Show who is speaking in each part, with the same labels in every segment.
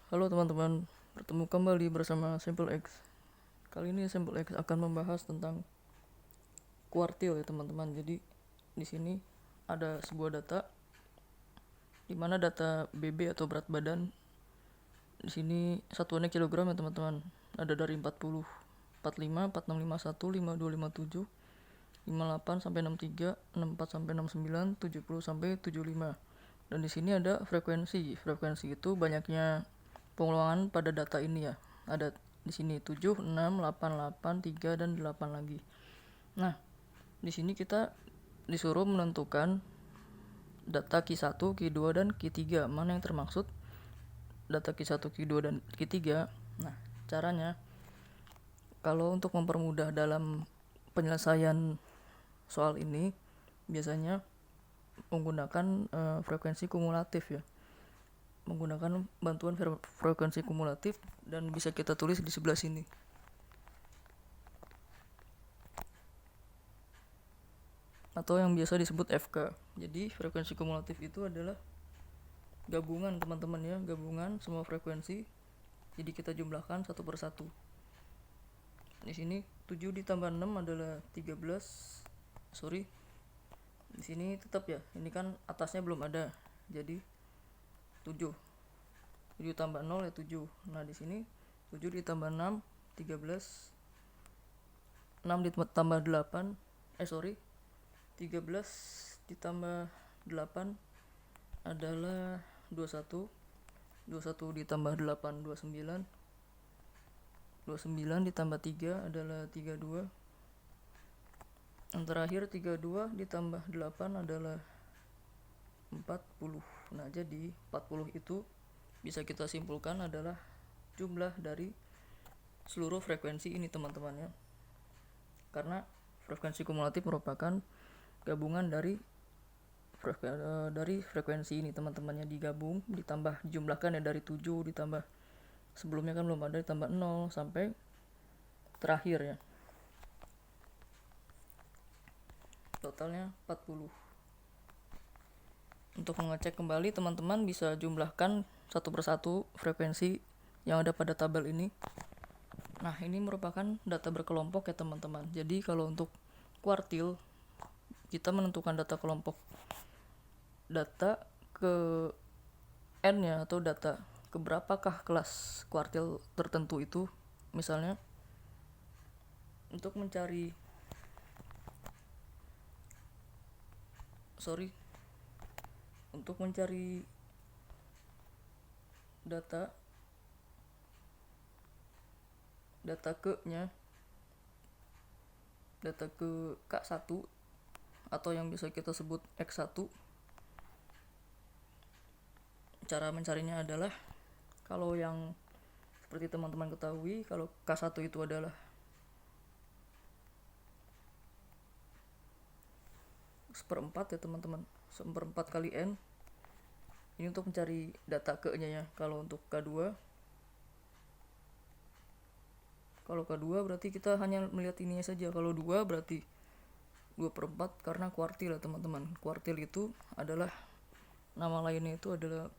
Speaker 1: Halo teman-teman, bertemu kembali bersama Simple X. Kali ini Simple X akan membahas tentang kuartil ya teman-teman. Jadi di sini ada sebuah data di mana data BB atau berat badan di sini satuannya kilogram ya teman-teman. Ada dari 40, 45, 46, 51, 52, 57, 58 sampai 63, 64 sampai 69, 70 sampai 75. Dan di sini ada frekuensi. Frekuensi itu banyaknya pengulangan pada data ini ya. Ada di sini 7, 6, 8, 8, 3 dan 8 lagi. Nah, di sini kita disuruh menentukan data Q1, Q2 dan Q3. Mana yang termaksud data Q1, Q2 dan Q3? Nah, caranya kalau untuk mempermudah dalam penyelesaian soal ini biasanya menggunakan frekuensi kumulatif ya, menggunakan bantuan frekuensi kumulatif, dan bisa kita tulis di sebelah sini. Atau yang biasa disebut FK. Jadi frekuensi kumulatif itu adalah gabungan teman-teman ya, gabungan semua frekuensi. Jadi kita jumlahkan satu persatu. Di sini 7 ditambah 6 adalah 13. Di sini tetap ya, ini kan atasnya belum ada. Jadi 7. 7 tambah 0 ya 7. Nah, di sini 7 ditambah 6 13. 6 ditambah 8 13 ditambah 8 adalah 21. 21 ditambah 8 29. 29 ditambah 3 adalah 32. Yang terakhir 32 ditambah 8 adalah 40. Nah, jadi 40 itu bisa kita simpulkan adalah jumlah dari seluruh frekuensi ini teman-teman ya. Karena frekuensi kumulatif merupakan gabungan dari frekuensi ini teman-temannya, digabung ditambah dijumlahkan ya, dari 7 ditambah sebelumnya kan belum ada, ditambah 0 sampai terakhir ya, totalnya 40. Untuk mengecek kembali teman-teman bisa jumlahkan satu persatu frekuensi yang ada pada tabel ini. Nah, ini merupakan data berkelompok ya teman-teman. Jadi kalau untuk kuartil kita menentukan data kelompok data ke n ya, atau data keberapakah kelas kuartil tertentu itu. Misalnya untuk mencari data ke K1 atau yang bisa kita sebut X1. Cara mencarinya adalah, kalau yang seperti teman-teman ketahui, kalau K1 itu adalah seperempat ya teman-teman, seperempat kali N. Ini untuk mencari data ke-nya ya. Kalau untuk K2 berarti kita hanya melihat ininya saja. Kalau 2 berarti 2/4 karena kuartil ya teman-teman. Kuartil itu adalah, nama lainnya itu adalah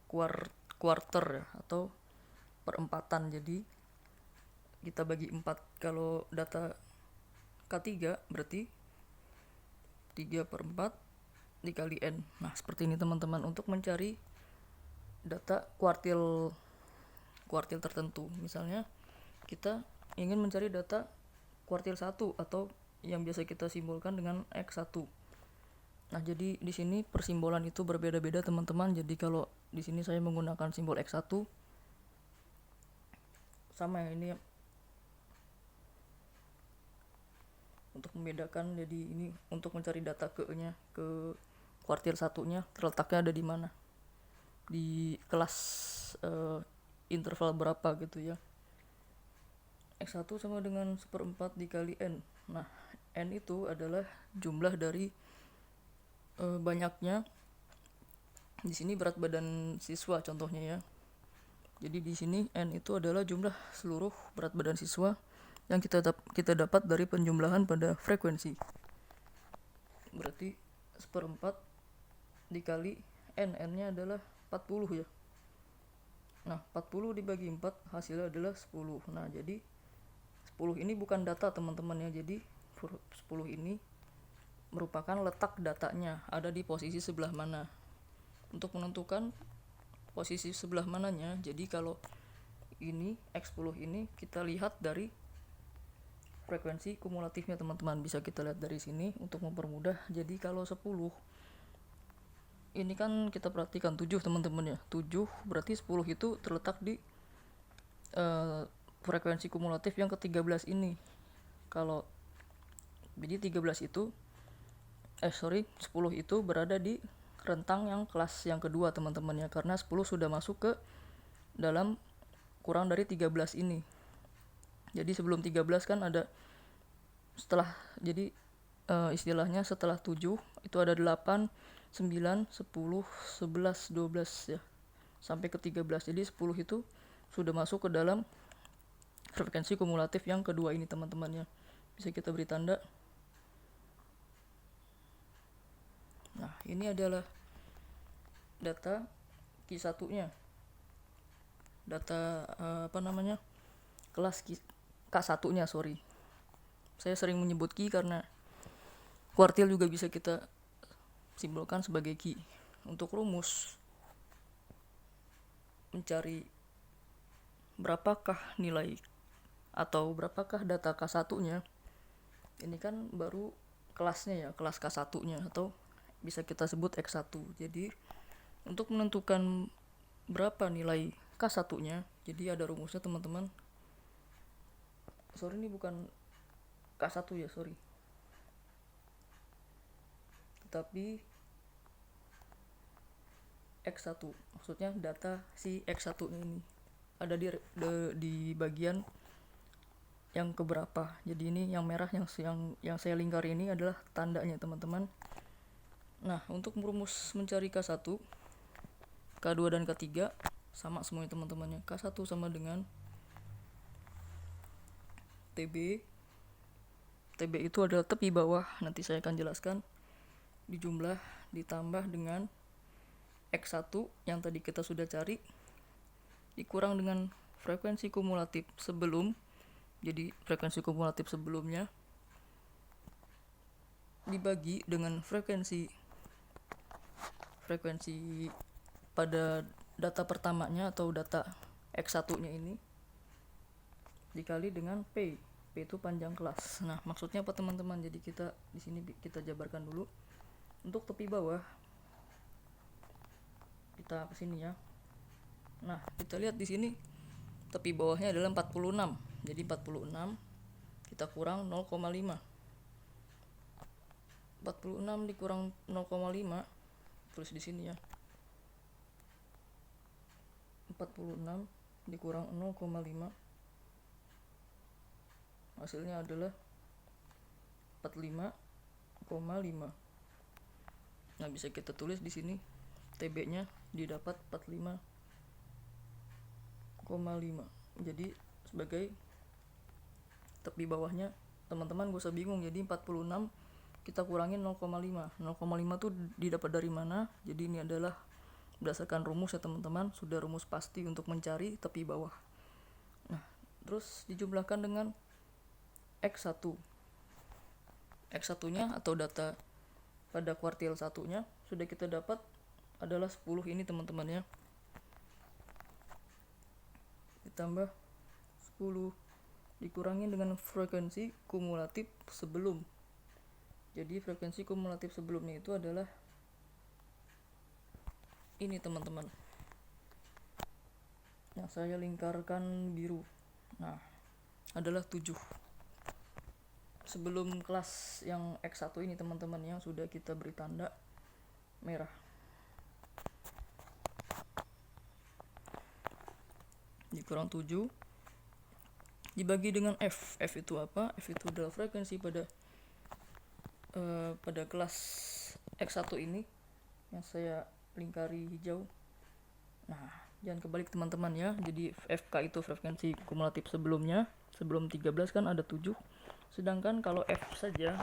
Speaker 1: quarter ya, atau perempatan. Jadi kita bagi 4. Kalau data K3 berarti 3/4 dikali N. Nah, seperti ini teman-teman untuk mencari data kuartil tertentu. Misalnya kita ingin mencari data kuartil 1 atau yang biasa kita simbolkan dengan X1. Nah, jadi di sini persimbolan itu berbeda-beda teman-teman. Jadi kalau di sini saya menggunakan simbol X1 sama ya, ini untuk membedakan. Jadi ini untuk mencari data ke-nya, ke kuartil satunya terletaknya ada di mana, di kelas interval berapa gitu ya. X1 sama dengan 1/4 dikali N. Nah, N itu adalah jumlah dari banyaknya di sini berat badan siswa contohnya ya. Jadi di sini N itu adalah jumlah seluruh berat badan siswa yang kita dapat dari penjumlahan pada frekuensi. Berarti 1/4 dikali N. N-nya adalah 40 ya. Nah, 40 dibagi 4 hasilnya adalah 10. Nah, jadi 10 ini bukan data teman-teman ya. Jadi 10 ini merupakan letak datanya, ada di posisi sebelah mana. Untuk menentukan posisi sebelah mananya, jadi kalau ini X10 ini kita lihat dari frekuensi kumulatifnya teman-teman, bisa kita lihat dari sini untuk mempermudah. Jadi kalau 10 ini kan kita perhatikan 7 teman-teman ya, 7 berarti 10 itu terletak di frekuensi kumulatif yang ke-13 ini. Kalau jadi 13 itu 10 itu berada di rentang yang kelas yang kedua teman-teman ya, karena 10 sudah masuk ke dalam kurang dari 13 ini. Jadi sebelum 13 kan ada setelah, jadi istilahnya setelah 7 itu ada 8, 9, 10, 11, 12 ya, sampai ke 13. Jadi 10 itu sudah masuk ke dalam frekuensi kumulatif yang kedua ini teman-teman ya. Bisa kita beri tanda. Nah, ini adalah data Q1-nya. Data kelas K1-nya, sorry. Saya sering menyebut Q karena kuartil juga bisa kita simbolkan sebagai Q. Untuk rumus mencari berapakah nilai atau berapakah data K1-nya, ini kan baru kelasnya ya, kelas K1-nya atau bisa kita sebut X1. Jadi untuk menentukan berapa nilai K1-nya, jadi ada rumusnya teman-teman. Sorry, ini bukan K1 ya, sorry. Tetapi X1, maksudnya data si X1-nya ini ada di bagian yang keberapa. Jadi ini yang merah yang saya lingkar ini adalah tandanya teman-teman. Nah, untuk merumus mencari K1, K2 dan K3 sama semuanya teman-temannya. K1 sama dengan TB. TB itu adalah tepi bawah, nanti saya akan jelaskan. Dijumlah ditambah dengan X1 yang tadi kita sudah cari, dikurang dengan frekuensi kumulatif sebelum, jadi frekuensi kumulatif sebelumnya dibagi dengan frekuensi pada data pertamanya atau data X1-nya ini dikali dengan P. P itu panjang kelas. Nah, maksudnya apa teman-teman? Jadi kita di sini kita jabarkan dulu. Untuk tepi bawah kita ke sini ya. Nah, kita lihat di sini tepi bawahnya adalah 46. Jadi 46 kita kurang 0,5. 46 dikurang 0,5, tulis di sini ya. 46 dikurang 0,5 hasilnya adalah 45,5. Nah, bisa kita tulis di sini TB-nya didapat 45,5. Jadi sebagai tepi bawahnya teman-teman gak usah bingung. Jadi 46 kita kurangin 0,5. 0,5 tuh didapat dari mana? Jadi ini adalah berdasarkan rumus ya teman-teman, sudah rumus pasti untuk mencari tepi bawah. Nah, terus dijumlahkan dengan X1. X1-nya atau data pada kuartil 1-nya sudah kita dapat adalah 10 ini teman-teman ya. Ditambah 10 dikurangi dengan frekuensi kumulatif sebelum. Jadi frekuensi kumulatif sebelumnya itu adalah ini teman-teman, yang saya lingkarkan biru. Nah, adalah 7 sebelum kelas yang X1 ini teman-teman, yang sudah kita beri tanda merah. Dikurang 7 dibagi dengan F. F itu apa? F itu adalah frekuensi pada kelas X1 ini yang saya lingkari hijau. Nah, jangan kebalik teman-teman ya. Jadi FK itu frekuensi kumulatif sebelumnya. Sebelum 13 kan ada 7. Sedangkan kalau F saja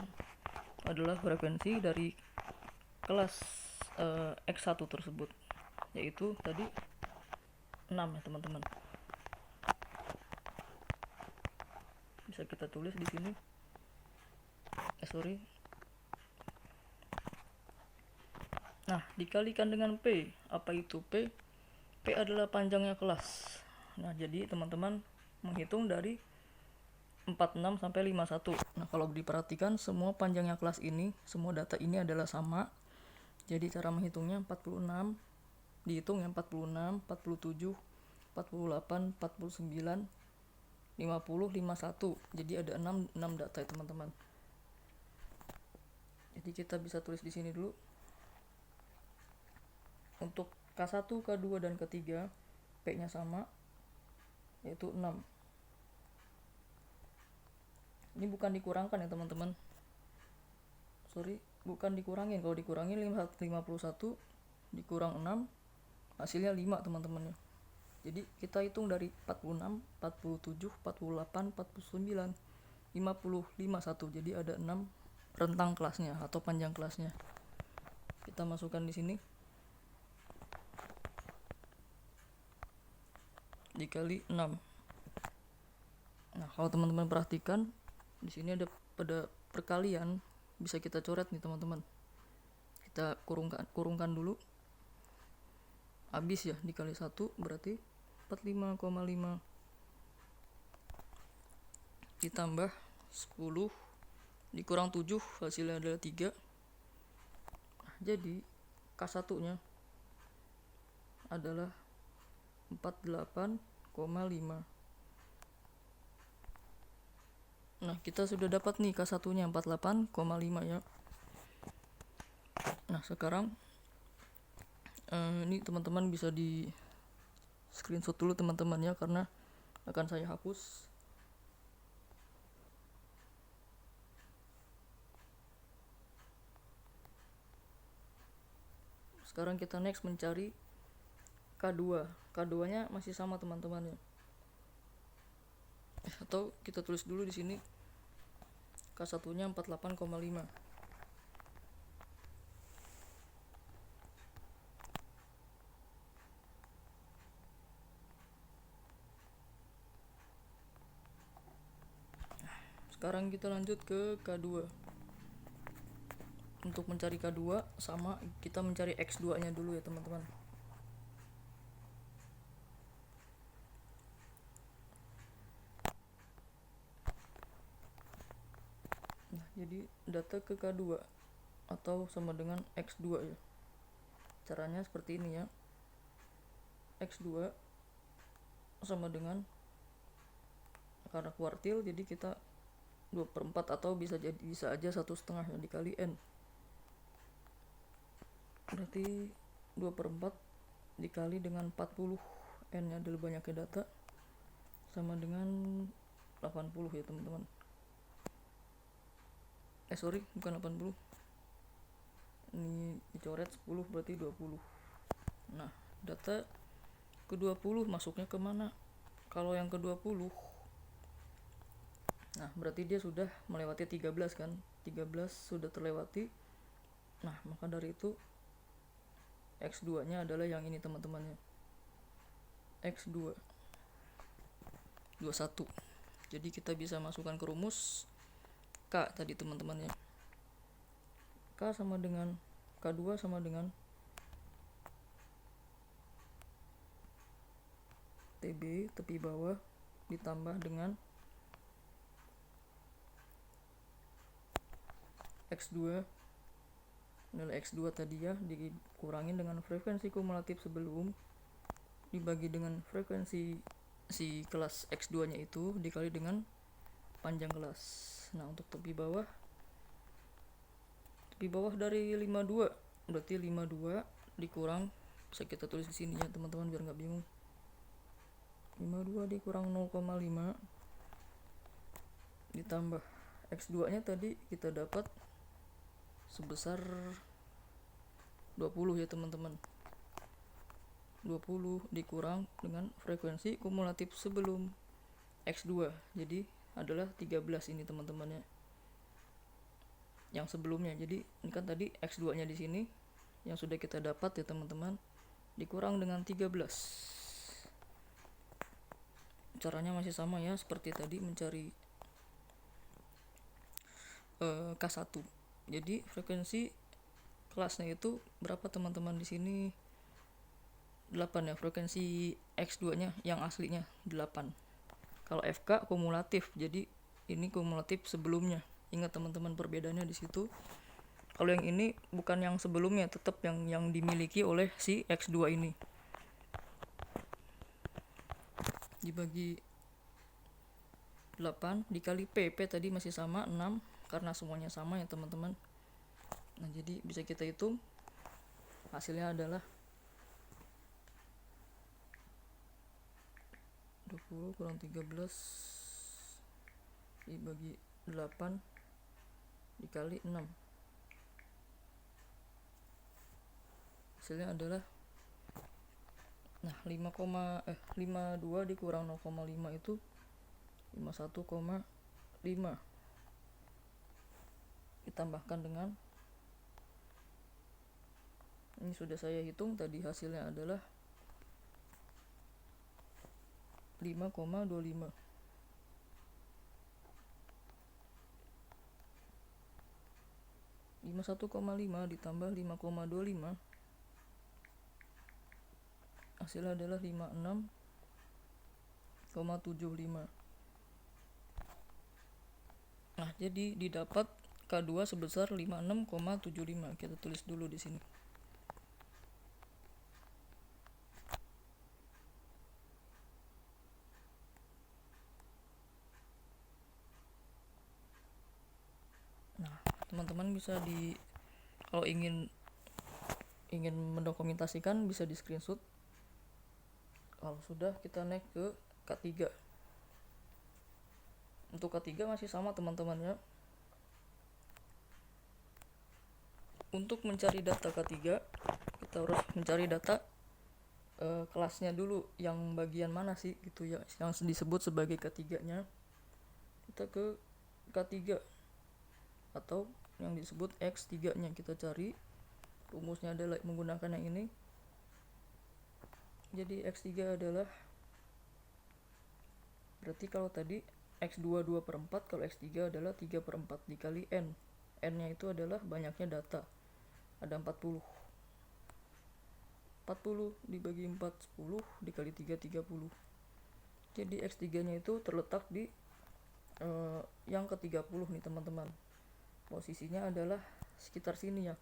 Speaker 1: adalah frekuensi dari kelas X1 tersebut, yaitu tadi 6 ya teman-teman. Bisa kita tulis di sini. Nah, dikalikan dengan P. Apa itu P? P adalah panjangnya kelas. Nah, jadi teman-teman menghitung dari 46 sampai 51. Nah, kalau diperhatikan semua panjangnya kelas ini, semua data ini adalah sama. Jadi cara menghitungnya 46, dihitung yang 46, 47, 48, 49, 50, 51. Jadi ada 6 data ya teman-teman. Jadi kita bisa tulis di sini dulu. Untuk K1, K2 dan K3 P-nya sama, yaitu 6. Ini bukan dikurangkan ya teman-teman. Bukan dikurangin. Kalau dikurangin 51 dikurang 6 hasilnya 5 teman-teman ya. Jadi kita hitung dari 46, 47, 48, 49, 50, 51. Jadi ada 6 rentang kelasnya atau panjang kelasnya. Kita masukkan di sini. Dikali 6. Nah, kalau teman-teman perhatikan di sini ada pada perkalian bisa kita coret nih teman-teman. Kita kurungkan dulu. Habis ya dikali 1 berarti 45,5 ditambah 10 dikurang 7 hasilnya adalah 3. Nah, jadi K1 nya adalah 48,5. Nah, kita sudah dapat nih K1 nya 48,5 ya. Nah, sekarang ini teman-teman bisa di screenshot dulu teman-teman ya, karena akan saya hapus. Sekarang kita next mencari K2. K2 nya masih sama teman-teman ya. Atau kita tulis dulu di sini K1 nya 48,5. Sekarang kita lanjut ke K2. Untuk mencari K2 sama kita mencari X2 nya dulu ya teman-teman. Nah, jadi data ke K2 atau sama dengan X2 ya. Caranya seperti ini ya. X2 sama dengan, karena kuartil jadi kita 2/4 atau bisa aja 1/2 yang dikali N. Berarti 2/4 dikali dengan 40, N nya adalah banyaknya data, sama dengan 80 ya teman-teman. Bukan 80. Ini dicoret 10 berarti 20. Nah, data ke-20 masuknya kemana? Kalau yang ke-20, nah berarti dia sudah melewati 13 kan. 13 sudah terlewati. Nah, maka dari itu X2 nya adalah yang ini teman-temannya, X2 21. Jadi kita bisa masukkan ke rumus K tadi teman-temannya. K sama dengan K2 sama dengan TB tepi bawah ditambah dengan X2, nilai X2 tadi ya, dikurangin dengan frekuensi kumulatif sebelum dibagi dengan frekuensi si kelas X2 nya itu dikali dengan panjang kelas. Nah, untuk tepi bawah dari 52 berarti 52 dikurang, bisa kita tulis di sini ya teman-teman biar nggak bingung. 52 dikurang 0,5 ditambah X2 nya tadi kita dapat sebesar 20 ya teman-teman. 20 dikurang dengan frekuensi kumulatif sebelum X2, jadi adalah 13 ini teman-temannya yang sebelumnya. Jadi ini kan tadi X2 nya di sini yang sudah kita dapat ya teman-teman, dikurang dengan 13. caranya masih sama ya, seperti tadi mencari K1. Jadi frekuensi kelasnya itu berapa teman-teman? Di sini 8 ya, frekuensi X2 nya yang aslinya 8. Kalau FK kumulatif, jadi ini kumulatif sebelumnya. Ingat teman-teman perbedaannya di situ. Kalau yang ini bukan yang sebelumnya, tetap yang dimiliki oleh si X2 ini. Dibagi 8 dikali P tadi masih sama 6 karena semuanya sama ya teman-teman. Nah, jadi bisa kita hitung hasilnya adalah 20 kurang 13 dibagi 8 dikali 6. Hasilnya adalah 52 dikurang 0,5 itu 51,5. Ditambahkan dengan ini sudah saya hitung tadi, hasilnya adalah 5,25. Lima 1,5 ditambah 5,25 hasilnya adalah 56,75. Nah, jadi didapat K2 sebesar 56,75. Kita tulis dulu di sini. Nah, teman-teman bisa kalau ingin mendokumentasikan bisa di screenshot. Kalau sudah, kita naik ke K3. Untuk K3 masih sama teman-teman ya. Untuk mencari data K3, kita harus mencari data kelasnya dulu, yang bagian mana sih gitu ya, yang disebut sebagai K3-nya. Kita ke K3 atau yang disebut X3-nya kita cari. Rumusnya adalah menggunakan yang ini. Jadi X3 adalah, berarti kalau tadi X2 2/4, kalau X3 adalah 3/4 dikali N. N-nya itu adalah banyaknya data. Ada 40. 40 dibagi 4, 10 dikali 3, 30. Jadi X3-nya itu terletak di yang ke-30 nih teman-teman. Posisinya adalah sekitar sini ya.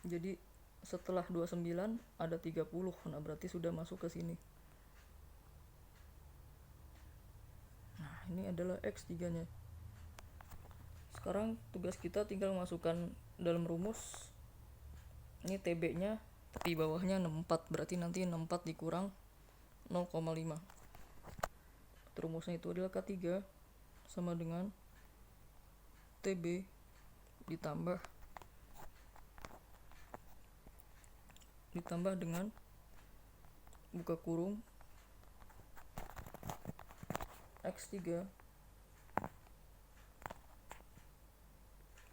Speaker 1: Jadi setelah 29 ada 30. Nah, berarti sudah masuk ke sini. Nah, ini adalah X3-nya. Sekarang tugas kita tinggal masukkan dalam rumus. Ini TB-nya, di bawahnya 64, berarti nanti 64 dikurang 0,5. Rumusnya itu adalah K3 sama dengan TB ditambah dengan buka kurung X3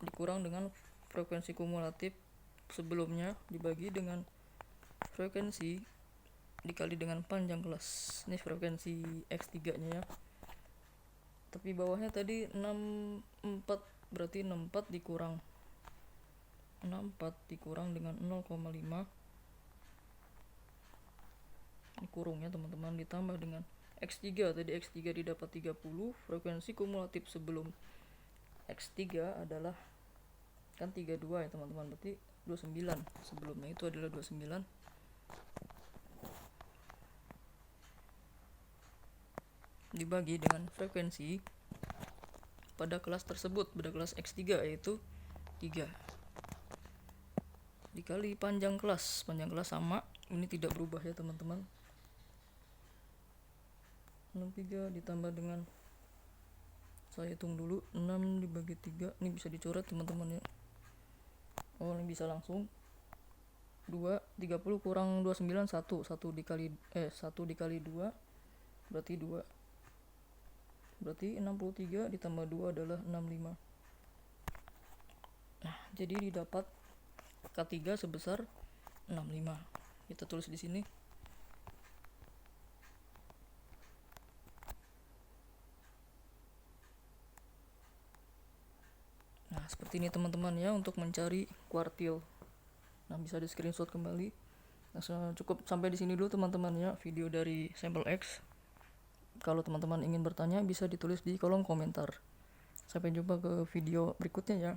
Speaker 1: dikurang dengan frekuensi kumulatif sebelumnya dibagi dengan frekuensi dikali dengan panjang kelas. Ini frekuensi X3-nya ya. Tapi bawahnya tadi 64, berarti 64 dikurang dengan 0,5 kurungnya teman-teman, ditambah dengan X3. Tadi X3 didapat 30, frekuensi kumulatif sebelum X3 adalah kan 32 ya teman-teman, berarti 29. Sebelumnya itu adalah 29. Dibagi dengan frekuensi pada kelas tersebut, pada kelas X3 yaitu 3. Dikali panjang kelas sama, ini tidak berubah ya teman-teman. 63 ditambah dengan, saya hitung dulu, 6 dibagi 3. Ini bisa dicoret teman-teman ya. Oh, ini bisa langsung. 30 kurang 29 1 dikali 2 berarti 2. Berarti 63 ditambah 2 adalah 65. Nah, jadi didapat K3 sebesar 65. Kita tulis di sini. seperti ini teman-teman ya untuk mencari kuartil. Nah, bisa di screenshot kembali. Nah, cukup sampai di sini dulu teman-teman ya video dari sampel X. Kalau teman-teman ingin bertanya bisa ditulis di kolom komentar. Sampai jumpa ke video berikutnya ya.